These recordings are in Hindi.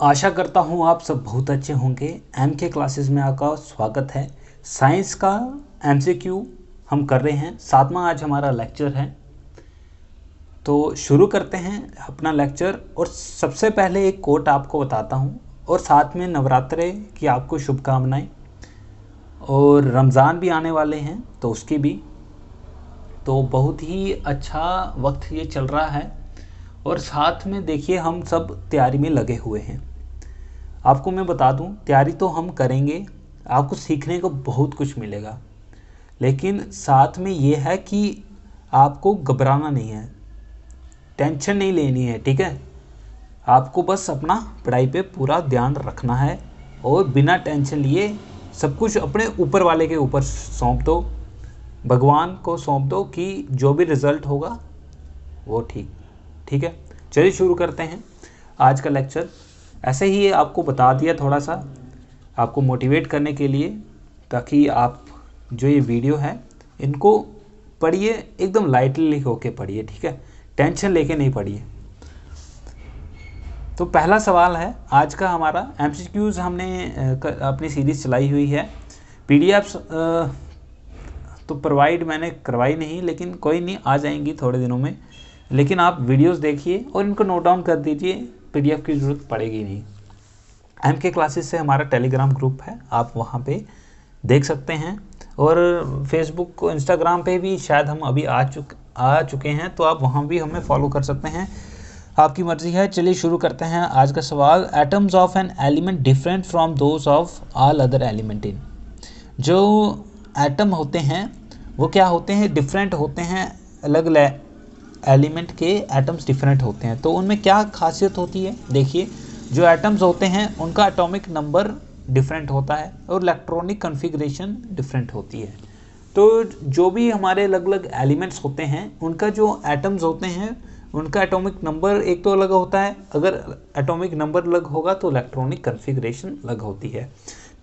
आशा करता हूँ आप सब बहुत अच्छे होंगे। एम के क्लासेस में आपका स्वागत है। साइंस का एमसीक्यू हम कर रहे हैं, 7वां आज हमारा लेक्चर है। तो शुरू करते हैं अपना लेक्चर। और सबसे पहले एक कोट आपको बताता हूँ और साथ में नवरात्रे की आपको शुभकामनाएं। और रमज़ान भी आने वाले हैं तो उसकी भी। तो बहुत ही अच्छा वक्त ये चल रहा है और साथ में देखिए हम सब तैयारी में लगे हुए हैं। आपको मैं बता दूं, तैयारी तो हम करेंगे, आपको सीखने को बहुत कुछ मिलेगा, लेकिन साथ में ये है कि आपको घबराना नहीं है, टेंशन नहीं लेनी है, ठीक है। आपको बस अपना पढ़ाई पे पूरा ध्यान रखना है और बिना टेंशन लिए सब कुछ अपने ऊपर वाले के ऊपर सौंप दो, भगवान को सौंप दो कि जो भी रिज़ल्ट होगा वो ठीक है। चलिए शुरू करते हैं आज का लेक्चर। ऐसे ही आपको बता दिया थोड़ा सा आपको मोटिवेट करने के लिए, ताकि आप जो ये वीडियो है इनको पढ़िए, एकदम लाइटली होके पढ़िए, ठीक है, टेंशन लेके नहीं पढ़िए। तो पहला सवाल है आज का हमारा। एमसीक्यूज़ हमने अपनी सीरीज़ चलाई हुई है। पीडीएफ्स तो प्रोवाइड मैंने करवाई नहीं, लेकिन कोई नहीं, आ जाएंगी थोड़े दिनों में। लेकिन आप वीडियोस देखिए और इनको नोट डाउन कर दीजिए, पीडीएफ की ज़रूरत पड़ेगी नहीं। एम के क्लासेस से हमारा टेलीग्राम ग्रुप है, आप वहाँ पे देख सकते हैं। और फेसबुक को, इंस्टाग्राम पे भी शायद हम अभी आ चुके हैं, तो आप वहाँ भी हमें फॉलो कर सकते हैं, आपकी मर्ज़ी है। चलिए शुरू करते हैं आज का सवाल। Atoms of an element different from those of all other element in. जो एटम होते हैं वो क्या होते हैं, डिफरेंट होते हैं, अलग एलिमेंट के एटम्स डिफरेंट होते हैं। तो उनमें क्या खासियत होती है, देखिए, जो एटम्स होते हैं उनका एटॉमिक नंबर डिफरेंट होता है और इलेक्ट्रॉनिक कॉन्फ़िगरेशन डिफरेंट होती है। तो जो भी हमारे अलग अलग एलिमेंट्स होते हैं उनका जो एटम्स होते हैं उनका एटॉमिक नंबर एक तो अलग होता है, अगर एटॉमिक नंबर अलग होगा तो इलेक्ट्रॉनिक कॉन्फ़िगरेशन अलग होती है।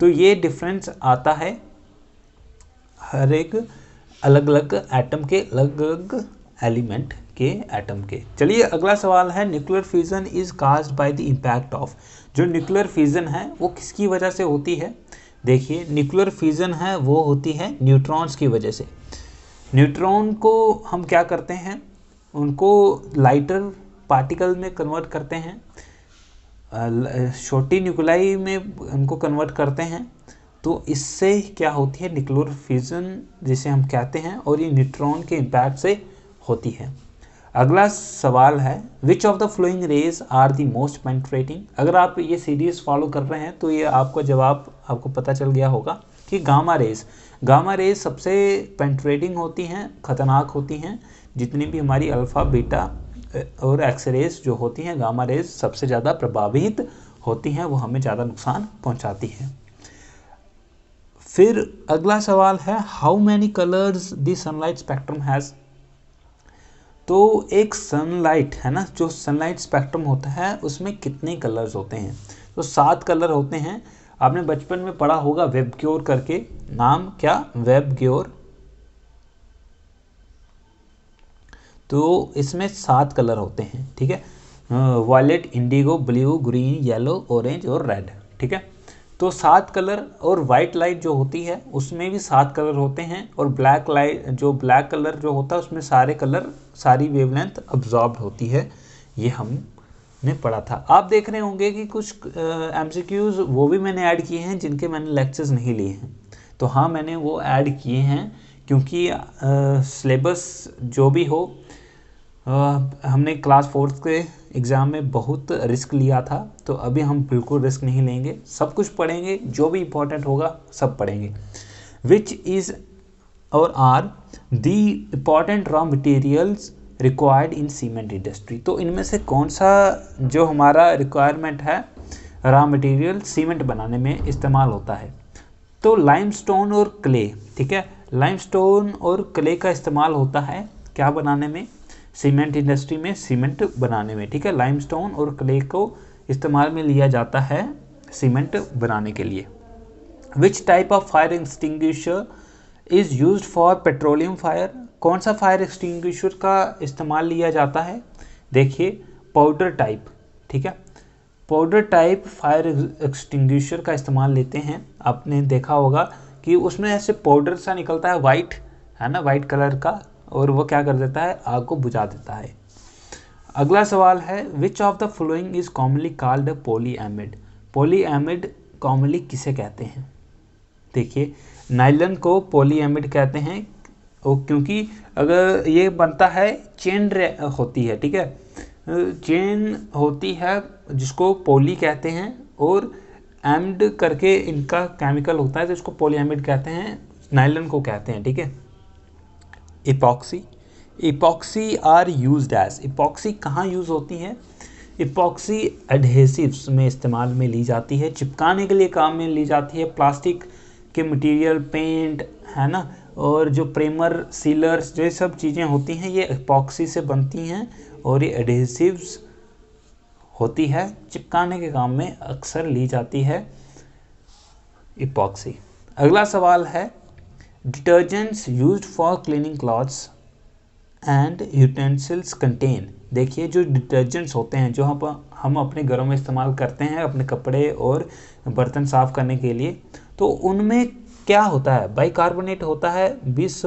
तो ये डिफरेंस आता है हर एक अलग अलग एटम के, अलग अलग एलिमेंट के एटम के। चलिए अगला सवाल है, nuclear fusion is caused by the impact of. जो न्यूक्लियर फ्यूजन है वो किसकी वजह से होती है? देखिए, न्यूक्लियर फ्यूजन है वो होती है न्यूट्रॉन्स की वजह से। न्यूट्रॉन को हम क्या करते हैं, उनको लाइटर पार्टिकल में कन्वर्ट करते हैं, छोटी न्यूक्लाई में उनको कन्वर्ट करते हैं। तो इससे क्या होती है, न्यूक्लियर फ्यूजन जिसे हम कहते हैं, और ये न्यूट्रॉन के इम्पैक्ट से होती है। अगला सवाल है, which of the following rays are the most penetrating. अगर आप ये सीरीज फॉलो कर रहे हैं तो ये आपको जवाब आपको पता चल गया होगा कि गामा रेज सबसे पेनिट्रेटिंग होती हैं, खतरनाक होती हैं। जितनी भी हमारी अल्फ़ा, बीटा और एक्स रेज जो होती हैं, गामा रेज सबसे ज़्यादा प्रभावित होती हैं, वो हमें ज़्यादा नुकसान पहुंचाती हैं। फिर अगला सवाल है, how many colours the sunlight spectrum has. तो एक सनलाइट है ना, जो सनलाइट स्पेक्ट्रम होता है उसमें कितने कलर्स होते हैं? तो 7 कलर होते हैं। आपने बचपन में पढ़ा होगा वेबग्योर करके, नाम क्या, वेबग्योर। तो इसमें 7 कलर होते हैं, ठीक है, violet, indigo, blue, green, yellow, orange और रेड, ठीक है। तो 7 कलर। और वाइट लाइट जो होती है उसमें भी 7 कलर होते हैं। और ब्लैक लाइट, जो ब्लैक कलर जो होता है उसमें सारे कलर, सारी वेवलेंथ अब्जॉर्ब होती है। ये हमने पढ़ा था। आप देख रहे होंगे कि कुछ एमसीक्यूज वो भी मैंने ऐड किए हैं जिनके मैंने लेक्चर्स नहीं लिए हैं। तो हाँ, मैंने वो ऐड किए हैं क्योंकि सिलेबस जो भी हो, हमने क्लास 4 के एग्ज़ाम में बहुत रिस्क लिया था, तो अभी हम बिल्कुल रिस्क नहीं लेंगे, सब कुछ पढ़ेंगे, जो भी इम्पोर्टेंट होगा सब पढ़ेंगे। विच इज़ और are the important raw materials required in cement industry. तो इनमें से कौन सा जो हमारा रिक्वायरमेंट है, रॉ मटेरियल सीमेंट बनाने में इस्तेमाल होता है? तो लाइमस्टोन और क्ले, ठीक है, लाइमस्टोन और क्ले का इस्तेमाल होता है क्या बनाने में, सीमेंट इंडस्ट्री में, सीमेंट बनाने में, ठीक है। लाइमस्टोन और क्ले को इस्तेमाल में लिया जाता है सीमेंट बनाने के लिए। Which type of fire extinguisher is used for petroleum fire. कौन सा फायर एक्सटिंग्विशर का इस्तेमाल लिया जाता है? देखिए, पाउडर टाइप, ठीक है, पाउडर टाइप फायर एक्सटिंग्विशर का इस्तेमाल लेते हैं। आपने देखा होगा कि उसमें ऐसे पाउडर सा निकलता है वाइट, है ना, वाइट कलर का, और वो क्या कर देता है, आग को बुझा देता है। अगला सवाल है which of the following is commonly called polyamide. Polyamide commonly किसे कहते हैं? देखिए, नायलॉन को पॉलीएमिड कहते हैं क्योंकि अगर ये बनता है चेन होती है, ठीक है, चेन होती है जिसको पॉली कहते हैं, और एमिड करके इनका केमिकल होता है तो इसको पॉलीएमिड कहते हैं, नायलॉन को कहते हैं, ठीक है। Epoxy are used as, epoxy कहाँ यूज़ होती है? इपॉक्सी एडहेसिव्स में इस्तेमाल में ली जाती है, चिपकाने के लिए काम में ली जाती है, प्लास्टिक के मटेरियल, पेंट, है ना, और जो प्रेमर, सीलर्स, जो सब चीज़ें होती हैं ये इपॉक्सी से बनती हैं, और ये एडहेसिव्स होती है, चिपकाने के काम में अक्सर ली जाती है इपॉक्सी। अगला सवाल है detergents used for cleaning clothes and utensils contain. देखिए, जो डिटर्जेंट्स होते हैं जो हम अपने घरों में इस्तेमाल करते हैं अपने कपड़े और बर्तन साफ़ करने के लिए, तो उनमें क्या होता है? बाइकार्बोनेट होता है, 20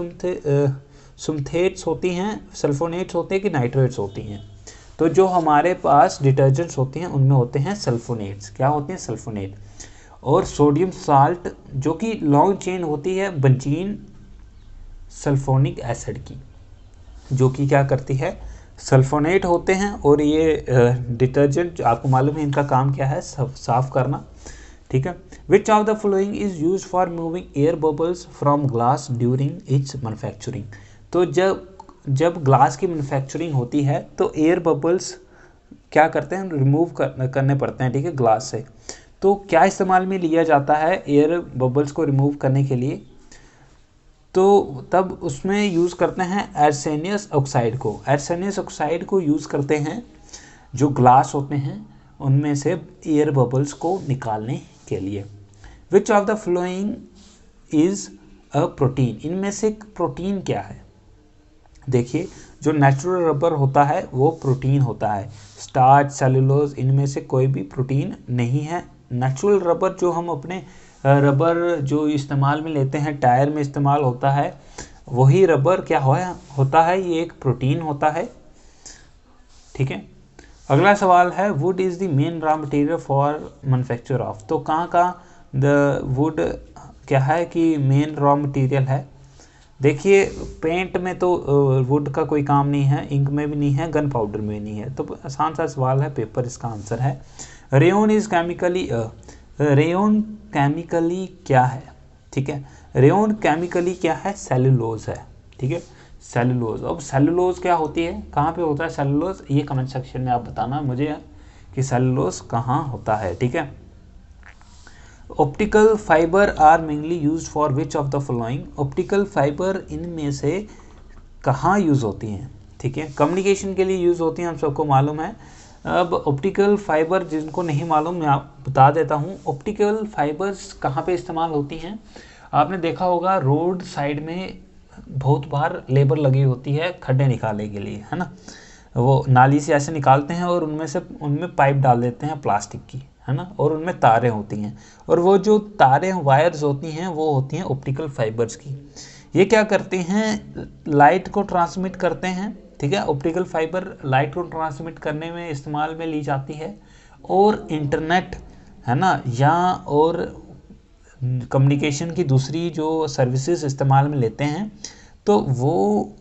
सुम्थेट्स होती हैं, सल्फोनेट्स होते हैं कि नाइट्रेट्स होती हैं? तो जो हमारे पास डिटर्जेंट्स होती हैं उनमें होते हैं सल्फोनेट्स। क्या होते हैं? सल्फोनेट। और सोडियम साल्ट जो कि लॉन्ग चेन होती है बेंजीन सल्फोनिक एसिड की, जो कि क्या करती है, सल्फोनेट होते हैं। और ये डिटर्जेंट आपको मालूम है इनका काम क्या है, साफ करना, ठीक है। Which of the following is use for moving air bubbles from glass during its manufacturing. तो जब ग्लास की मैन्युफैक्चरिंग होती है तो एयर बबल्स क्या करते हैं, रिमूव करने पड़ते हैं, ठीक है, ग्लास से। तो क्या इस्तेमाल में लिया जाता है एयर बबल्स को रिमूव करने के लिए? तो तब उसमें यूज़ करते हैं आर्सेनियस ऑक्साइड को। आर्सेनियस ऑक्साइड को यूज़ करते हैं जो ग्लास होते हैं उनमें से एयर बबल्स को निकालने के लिए। विच of the following is a protein. इनमें से प्रोटीन क्या है? देखिए, जो नेचुरल रबर होता है वो प्रोटीन होता है। स्टार्च, सेलुलोज, इनमें से कोई भी प्रोटीन नहीं है। नेचुरल रबर जो हम अपने रबर जो इस्तेमाल में लेते हैं, टायर में इस्तेमाल होता है, वही रबर क्या होता है, ये एक प्रोटीन होता है, ठीक है। अगला सवाल है would is the main raw material for manufacture of. तो कहाँ द वुड क्या है कि मेन रॉ मटेरियल है? देखिए, पेंट में तो वुड का कोई काम नहीं है, इंक में भी नहीं है, गन पाउडर में नहीं है, तो आसान सा सवाल है, पेपर इसका आंसर है। Rayon is chemically, rayon chemically क्या है, ठीक है, रेयोन केमिकली क्या है, सेलुलोज है, ठीक है, सेलुलोज। अब सेलुलोज क्या होती है, कहाँ पे होता है सेलुलोज, ये कमेंट सेक्शन में आप बताना मुझे कि सेलुलोज कहाँ होता है, ठीक है। Optical fibre are mainly use for which of the following. Optical fibre इनमें से कहाँ यूज़ होती हैं, ठीक है, कम्युनिकेशन के लिए यूज़ होती हैं, हम सबको मालूम है। अब ऑप्टिकल फाइबर जिनको नहीं मालूम मैं आप बता देता हूँ, ऑप्टिकल फाइबर्स कहाँ पे इस्तेमाल होती हैं। आपने देखा होगा रोड साइड में बहुत बार लेबर लगी होती है खड्डे निकालने के लिए, है ना, वो नाली से ऐसे निकालते हैं और उनमें पाइप डाल देते हैं प्लास्टिक की, है ना, और उनमें तारें होती हैं, और वो जो तारें वायर्स होती हैं वो होती हैं ऑप्टिकल फाइबर्स की। ये क्या करते हैं, लाइट को ट्रांसमिट करते हैं, ठीक है। ऑप्टिकल फाइबर लाइट को ट्रांसमिट करने में इस्तेमाल में ली जाती है, और इंटरनेट, है ना, या और कम्युनिकेशन की दूसरी जो सर्विसेज इस्तेमाल में लेते हैं, तो वो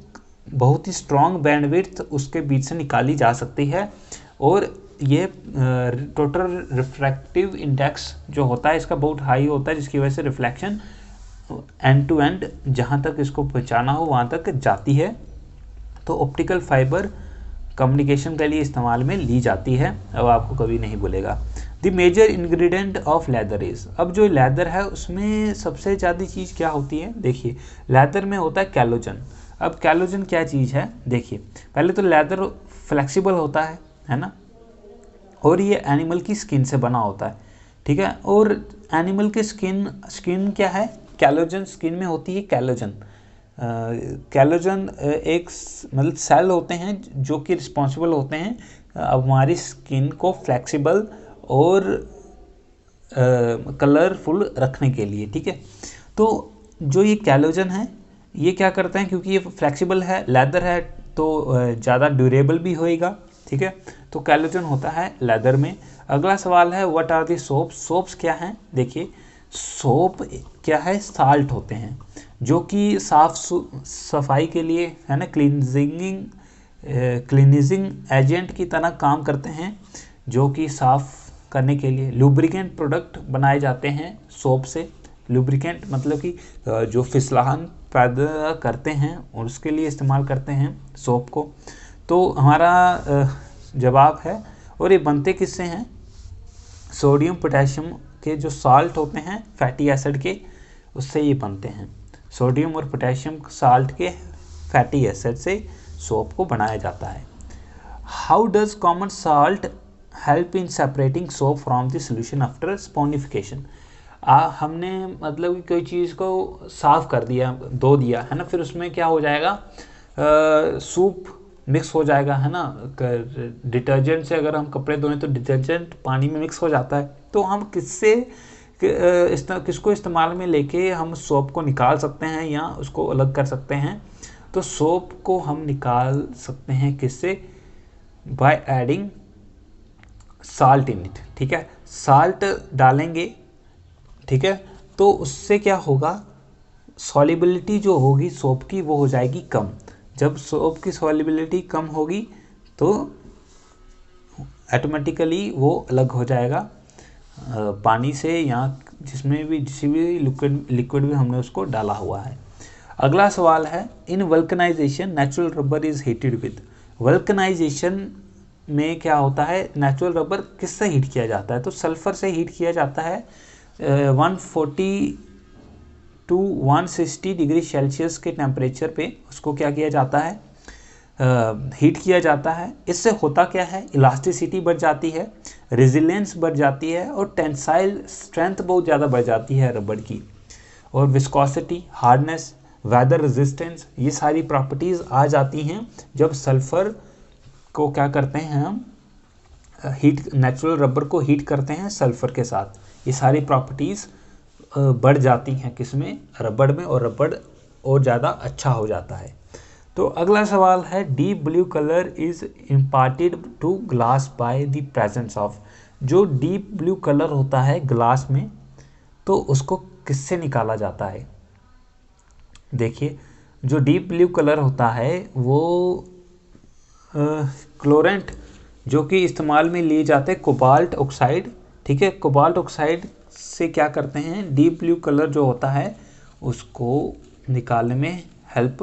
बहुत ही स्ट्रॉन्ग बैंडविड्थ उसके बीच से निकाली जा सकती है। और ये टोटल रिफ्रैक्टिव इंडेक्स जो होता है इसका बहुत हाई होता है, जिसकी वजह से रिफ्लेक्शन एंड टू एंड जहाँ तक इसको पहुँचाना हो वहाँ तक जाती है। तो ऑप्टिकल फाइबर कम्युनिकेशन के लिए इस्तेमाल में ली जाती है, अब आपको कभी नहीं भूलेगा। The major ingredient of leather is. अब जो लेदर है उसमें सबसे ज़्यादा चीज़ क्या होती है, देखिए लेदर में होता है कैलोजन। अब कैलोजन क्या चीज़ है, देखिए पहले तो लेदर फ्लेक्सिबल होता है ना, और ये एनिमल की स्किन से बना होता है, ठीक है। और एनिमल की स्किन क्या है, कैलोजन स्किन में होती है कैलोजन। कैलोजन एक मतलब सेल होते हैं जो कि रिस्पॉन्सिबल होते हैं हमारी स्किन को फ्लेक्सिबल और कलरफुल रखने के लिए, ठीक है। तो जो ये कैलोजन है ये क्या करते हैं, क्योंकि ये फ्लेक्सिबल है, लेदर है, तो ज़्यादा ड्यूरेबल भी होएगा, ठीक है। तो कैलोजन होता है लेदर में। अगला सवाल है what are the soaps. Soaps क्या हैं? देखिए सोप क्या है, साल्ट होते हैं जो कि सफाई के लिए है ना, क्लीनिजिंग एजेंट की तरह काम करते हैं, जो कि साफ़ करने के लिए। लुब्रिकेंट प्रोडक्ट बनाए जाते हैं सोप से। लुब्रिकेंट मतलब कि जो फिसलाहन पैदा करते हैं और उसके लिए इस्तेमाल करते हैं सोप को। तो हमारा जवाब है, और ये बनते किससे हैं? सोडियम पोटेशियम के जो साल्ट होते हैं फैटी एसिड के, उससे ये बनते हैं। सोडियम और पोटेशियम साल्ट के फैटी एसिड से सोप को बनाया जाता है। How does common salt help in separating soap from the solution after saponification. हमने मतलब कोई चीज़ को साफ़ कर दिया, धो दिया है ना, फिर उसमें क्या हो जाएगा, सूप मिक्स हो जाएगा, है ना। डिटर्जेंट से अगर हम कपड़े धोएं तो डिटर्जेंट पानी में मिक्स हो जाता है। तो हम किसको इस्तेमाल में लेके हम सोप को निकाल सकते हैं या उसको अलग कर सकते हैं? तो सोप को हम निकाल सकते हैं किससे? By adding salt in it, ठीक है। साल्ट डालेंगे, ठीक है, तो उससे क्या होगा, सॉल्युबिलिटी जो होगी सोप की वो हो जाएगी कम। जब सोप की सॉल्युबिलिटी कम होगी तो ऑटोमेटिकली वो अलग हो जाएगा पानी से, या जिसमें भी किसी भी लिक्विड में हमने उसको डाला हुआ है। अगला सवाल है in vulcanization natural rubber is heated with. Vulcanization में क्या होता है, नेचुरल रबर किससे हीट किया जाता है? तो सल्फर से हीट किया जाता है। 140 to 160 डिग्री सेल्सियस के टेम्परेचर पे उसको क्या किया जाता है, हीट किया जाता है। इससे होता क्या है, इलास्टिसिटी बढ़ जाती है, रेजिलियंस बढ़ जाती है, और टेंसाइल स्ट्रेंथ बहुत ज़्यादा बढ़ जाती है रबड़ की। और विस्कोसिटी, हार्डनेस, वेदर रेजिस्टेंस, ये सारी प्रॉपर्टीज़ आ जाती हैं जब सल्फ़र को क्या करते हैं हम, नेचुरल रबर को हीट करते हैं सल्फ़र के साथ। ये सारी प्रॉपर्टीज़ बढ़ जाती हैं किसमें, रबड़ में, और रबड़ और ज़्यादा अच्छा हो जाता है। तो अगला सवाल है deep blue colour is imparted to glass by the presence of. जो डीप ब्लू कलर होता है ग्लास में, तो उसको किससे निकाला जाता है? देखिए जो डीप ब्लू कलर होता है वो क्लोरेंट जो कि इस्तेमाल में लिए जाते हैं कोबाल्ट ऑक्साइड, ठीक है। कोबाल्ट ऑक्साइड से क्या करते हैं, डीप ब्लू कलर जो होता है उसको निकालने में हेल्प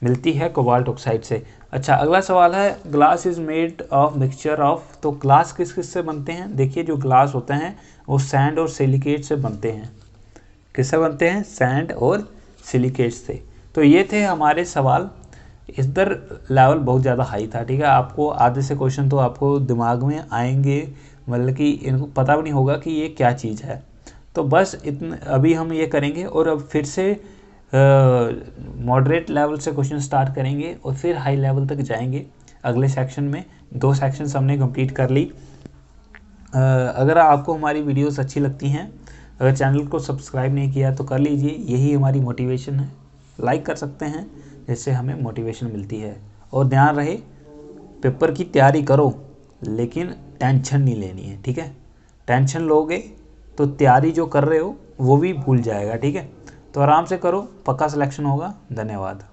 मिलती है कोबाल्ट ऑक्साइड से। अच्छा अगला सवाल है glass is made of mixture of. तो ग्लास किस किस से बनते हैं? देखिए जो ग्लास होते हैं वो सैंड और सिलिकेट से बनते हैं। किससे बनते हैं? सैंड और सिलिकेट से। तो ये थे हमारे सवाल। इधर लेवल बहुत ज़्यादा हाई था, ठीक है। आपको आधे से क्वेश्चन तो आपको दिमाग में आएंगे, मतलब कि इनको पता भी नहीं होगा कि ये क्या चीज़ है। तो बस इतने अभी हम ये करेंगे, और अब फिर से मॉडरेट लेवल से क्वेश्चन स्टार्ट करेंगे और फिर हाई लेवल तक जाएंगे अगले सेक्शन में। 2 सेक्शंस हमने कंप्लीट कर ली। अगर आपको हमारी वीडियोस अच्छी लगती हैं, अगर चैनल को सब्सक्राइब नहीं किया तो कर लीजिए, यही हमारी मोटिवेशन है। लाइक कर सकते हैं, जिससे हमें मोटिवेशन मिलती है। और ध्यान रहे पेपर की तैयारी करो लेकिन टेंशन नहीं लेनी है, ठीक है। टेंशन लोगे तो तैयारी जो कर रहे हो वो भी भूल जाएगा, ठीक है। तो आराम से करो, पक्का सिलेक्शन होगा। धन्यवाद।